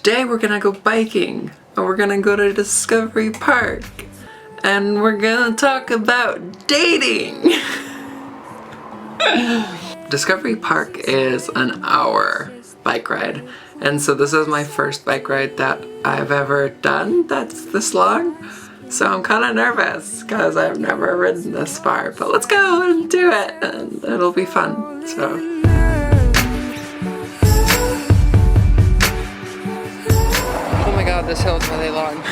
today we're gonna go biking, and we're gonna go to Discovery Park, and we're gonna talk about dating. Discovery Park is an hour bike ride, and so this is my first bike ride that I've ever done that's this long. So I'm kind of nervous because I've never ridden this far, but let's go and do it, and it'll be fun. So. Oh my god, this hill is really long.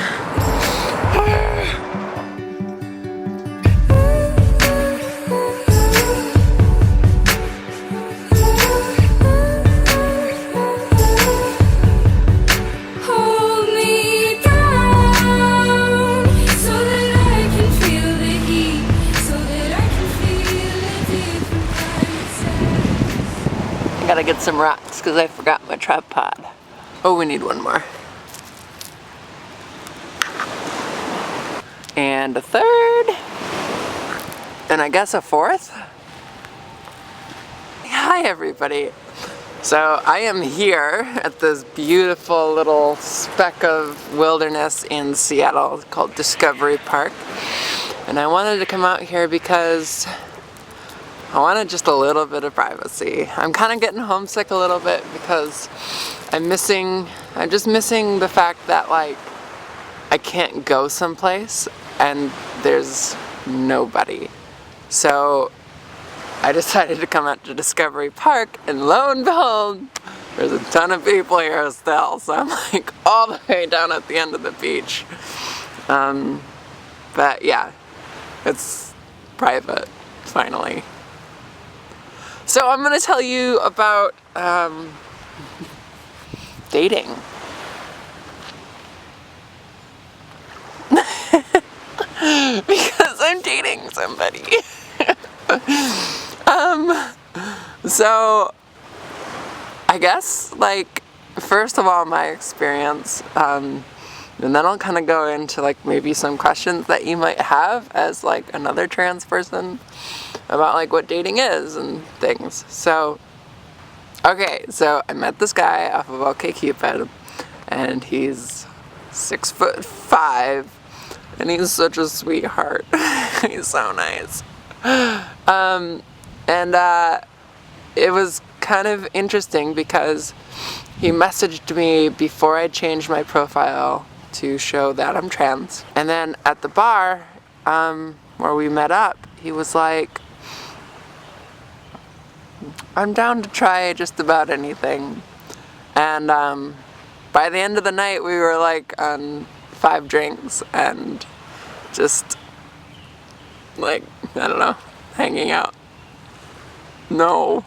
I gotta get some rocks because I forgot my tripod. Oh, we need one more. And a third. And I guess a fourth. Hi everybody. So I am here at this beautiful little speck of wilderness in Seattle called Discovery Park. And I wanted to come out here because I wanted just a little bit of privacy. I'm kind of getting homesick a little bit because I'm just missing the fact that like I can't go someplace and there's nobody. So I decided to come out to Discovery Park, and lo and behold, there's a ton of people here still. So I'm like all the way down at the end of the beach. But yeah, it's private, finally. So I'm going to tell you about dating. Because I'm dating somebody. So I guess, like, first of all, my experience, and then I'll kind of go into like maybe some questions that you might have as like another trans person about like what dating is and things. So, okay, so I met this guy off of OkCupid, and he's 6'5", and he's such a sweetheart. He's so nice. It was kind of interesting because he messaged me before I changed my profile to show that I'm trans. And then at the bar, where we met up, he was like, I'm down to try just about anything. And by the end of the night, we were like on 5 drinks and just like, I don't know, hanging out. No.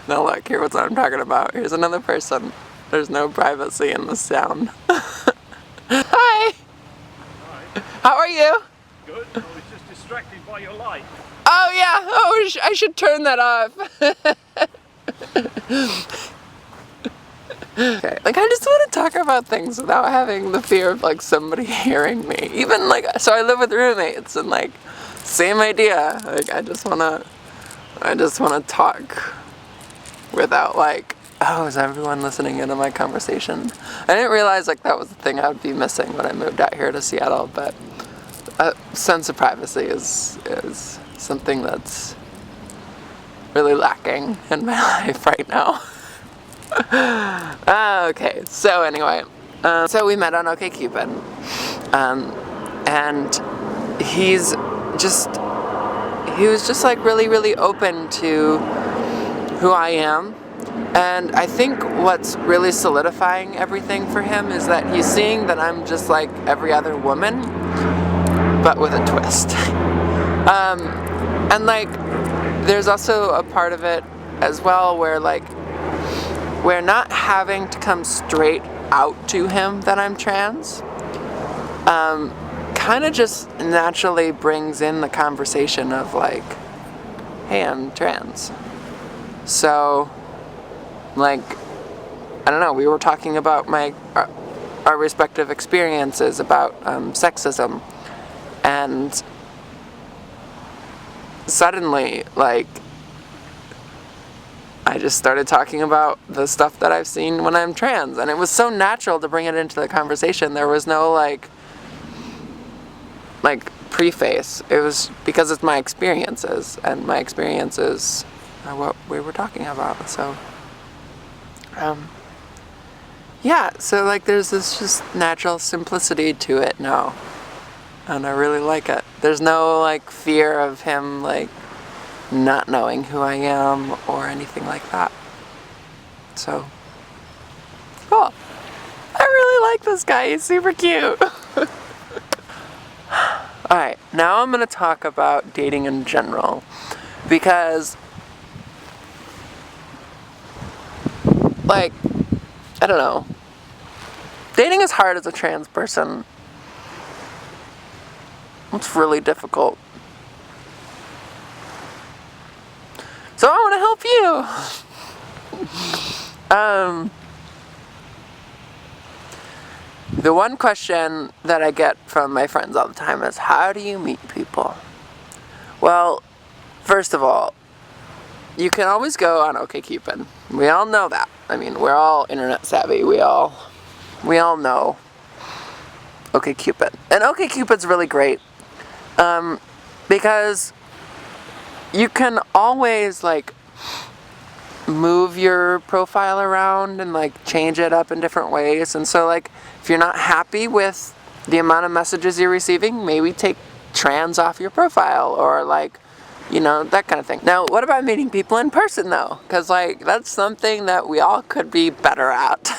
Now look, here's what I'm talking about. Here's another person. There's no privacy in the sound. Hi! Hi. How are you? Good. I was just distracted by your light. Oh yeah! Oh, I should turn that off. Okay, like I just want to talk about things without having the fear of like somebody hearing me. Even like, so I live with roommates and like, same idea. Like I just wanna talk without like, oh, is everyone listening into my conversation? I didn't realize like that was the thing I would be missing when I moved out here to Seattle, but a sense of privacy is something that's really lacking in my life right now. Okay, so anyway, so we met on OkCupid, and he was just like really open to who I am, and I think what's really solidifying everything for him is that he's seeing that I'm just like every other woman, but with a twist. And like, there's also a part of it as well where like, we're not having to come straight out to him that I'm trans. Kind of just naturally brings in the conversation of like, hey, I'm trans. So, like, I don't know, we were talking about our respective experiences about sexism, and suddenly, like, I just started talking about the stuff that I've seen when I'm trans, and it was so natural to bring it into the conversation. There was no like preface. It was because it's my experiences, and my experiences are what we were talking about. So yeah, so like there's this just natural simplicity to it now, and I really like it. There's no like fear of him like not knowing who I am or anything like that. So cool. I really like this guy. He's super cute. Alright, now I'm going to talk about dating in general, because like, I don't know, dating is hard as a trans person. It's really difficult. So I want to help you. The one question that I get from my friends all the time is, how do you meet people? Well, first of all, you can always go on OkCupid. We all know that. I mean, we're all internet savvy. We all know OkCupid. And OkCupid's really great because you can always like move your profile around and like change it up in different ways. And so like if you're not happy with the amount of messages you're receiving, maybe take trans off your profile, or like, you know, that kind of thing. Now, what about meeting people in person though? Because like that's something that we all could be better at.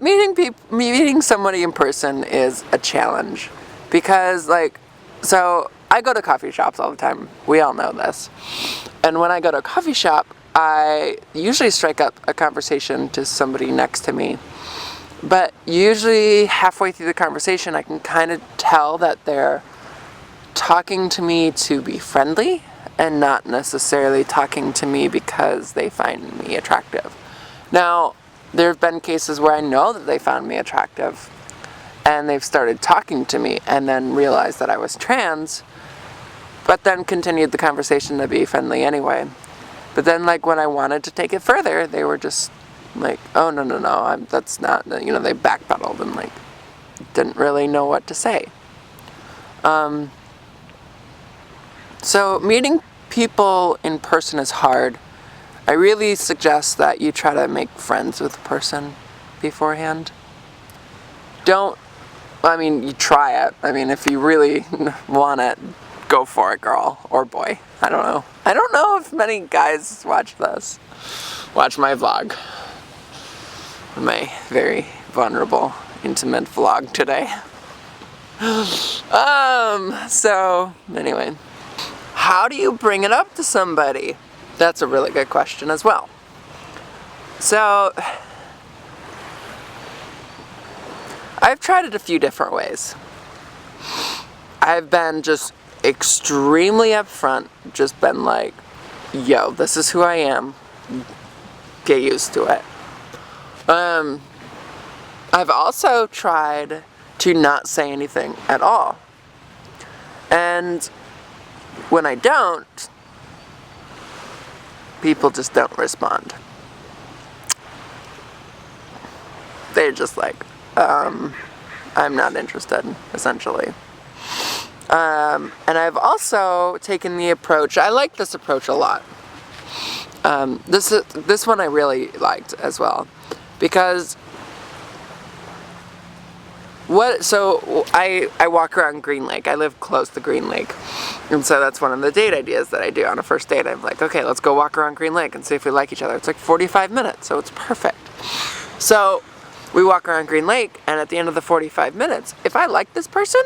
Meeting somebody in person is a challenge, because like, so I go to coffee shops all the time. We all know this. And when I go to a coffee shop, I usually strike up a conversation to somebody next to me. But usually halfway through the conversation, I can kind of tell that they're talking to me to be friendly and not necessarily talking to me because they find me attractive. Now, there have been cases where I know that they found me attractive and they've started talking to me and then realized that I was trans, but then continued the conversation to be friendly anyway. But then, like, when I wanted to take it further, they were just like, oh, no, that's not, you know, they backpedaled and, like, didn't really know what to say. So meeting people in person is hard. I really suggest that you try to make friends with a person beforehand. You try it. I mean, if you really want it, go for it, girl or boy. I don't know. I don't know if many guys watch this. Watch my vlog. My very vulnerable, intimate vlog today. So, anyway. How do you bring it up to somebody? That's a really good question as well. So, I've tried it a few different ways. I've been just extremely upfront, just been like, yo, this is who I am, get used to it. I've also tried to not say anything at all. And when I don't, people just don't respond. They're just like, I'm not interested, essentially. And I've also taken the approach, I like this approach a lot. This one I really liked as well, because I walk around Green Lake. I live close to Green Lake, and so that's one of the date ideas that I do on a first date. I'm like, okay, let's go walk around Green Lake and see if we like each other. It's like 45 minutes, so it's perfect. So we walk around Green Lake, and at the end of the 45 minutes, if I like this person,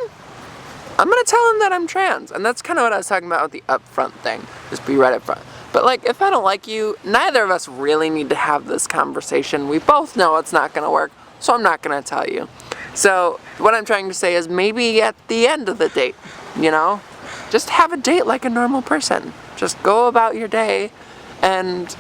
I'm gonna tell him that I'm trans. And that's kind of what I was talking about with the upfront thing. Just be right up front. But like, if I don't like you, neither of us really need to have this conversation. We both know it's not gonna work, so I'm not gonna tell you. So what I'm trying to say is, maybe at the end of the date, you know, just have a date like a normal person. Just go about your day and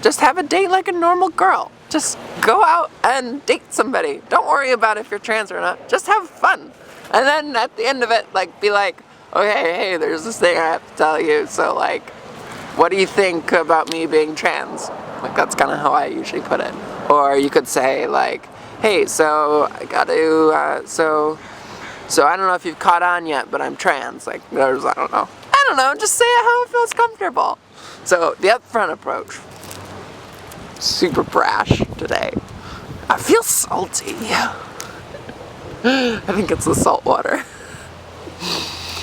just have a date like a normal girl. Just go out and date somebody. Don't worry about if you're trans or not. Just have fun. And then at the end of it, like, be like, okay, hey, there's this thing I have to tell you. So like, what do you think about me being trans? Like, that's kind of how I usually put it. Or you could say like, hey, so I got to, so I don't know if you've caught on yet, but I'm trans. Like, there's, I don't know, just say it how it feels comfortable. So the upfront approach. Super brash today. I feel salty. I think it's the salt water.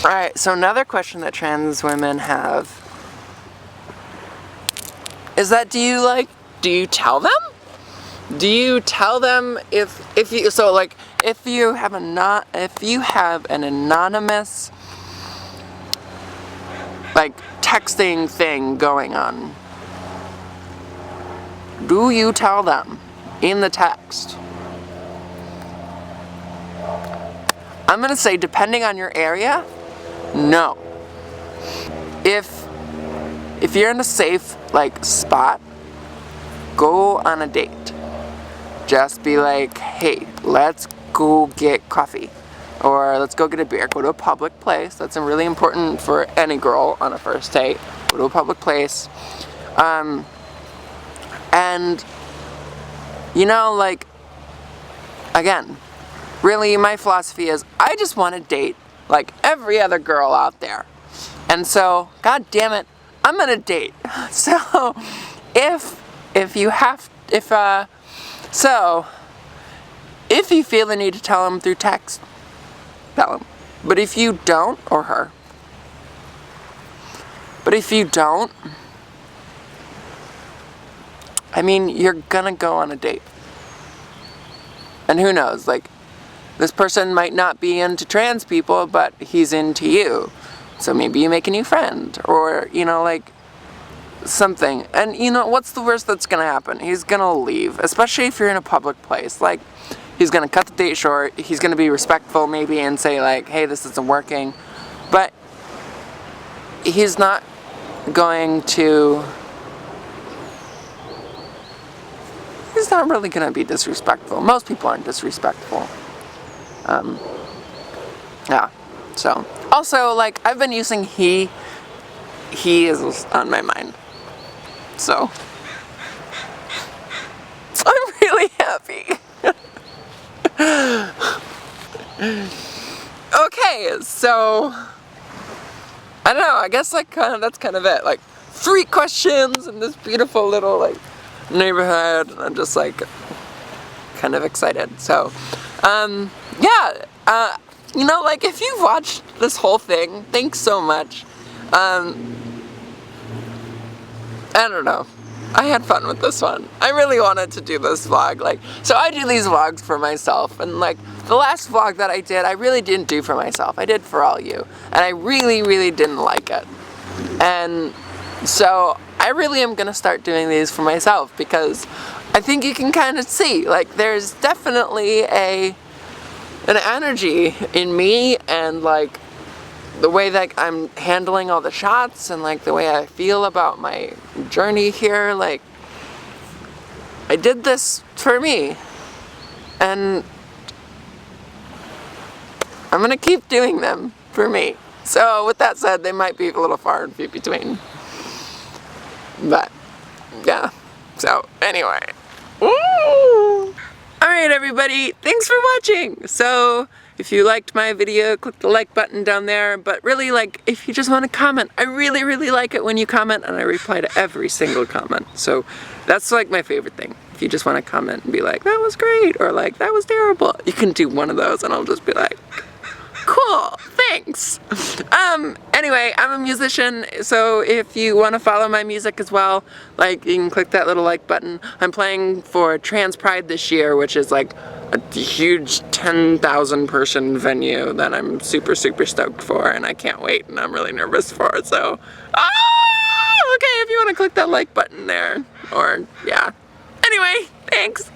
Alright, so another question that trans women have is that do you tell them? Do you tell them if you have an anonymous like texting thing going on, do you tell them in the text? I'm gonna say, depending on your area, no. If you're in a safe like spot, go on a date. Just be like, hey, let's go get coffee, or let's go get a beer. Go to a public place. That's really important for any girl on a first date. Go to a public place, and you know, like, again, really my philosophy is I just want to date like every other girl out there. And so, god damn it, I'm gonna date. So if you feel the need to tell them through text, tell them. But if you don't, or her, but if you don't, I mean, you're gonna go on a date. And who knows, like, this person might not be into trans people, but he's into you. So maybe you make a new friend, or, you know, like, something. And, you know, what's the worst that's gonna happen? He's gonna leave, especially if you're in a public place. Like, he's gonna cut the date short, he's gonna be respectful maybe and say, like, hey, this isn't working. But he's not going to... He's not really gonna be disrespectful. Most people aren't disrespectful. Yeah, so. Also, like, I've been using he is on my mind. So, I'm really happy. Okay, so, I don't know, I guess, like, that's kind of it. Like, 3 questions in this beautiful little, like, neighborhood, and I'm just, like, kind of excited. So, yeah, you know, like, if you've watched this whole thing, thanks so much. I don't know. I had fun with this one. I really wanted to do this vlog, like, so I do these vlogs for myself, and, like, the last vlog that I did, I really didn't do for myself. I did for all you, and I really, really didn't like it. And so, I really am gonna start doing these for myself, because I think you can kind of see, like, there's definitely an energy in me, and, like, the way that I'm handling all the shots, and, like, the way I feel about my journey here. Like, I did this for me, and I'm gonna keep doing them for me. So with that said, they might be a little far and few between, but yeah. So anyway, woo! Alright everybody, thanks for watching! So, if you liked my video, click the like button down there, but really, like, if you just want to comment, I really, really like it when you comment, and I reply to every single comment. So, that's, like, my favorite thing. If you just want to comment and be like, that was great, or like, that was terrible, you can do one of those, and I'll just be like, cool, thanks! Anyway, I'm a musician, so if you want to follow my music as well, like, you can click that little like button. I'm playing for Trans Pride this year, which is, like, a huge 10,000 person venue that I'm super, super stoked for, and I can't wait, and I'm really nervous for it, so, okay, if you want to click that like button there, or, yeah. Anyway, thanks!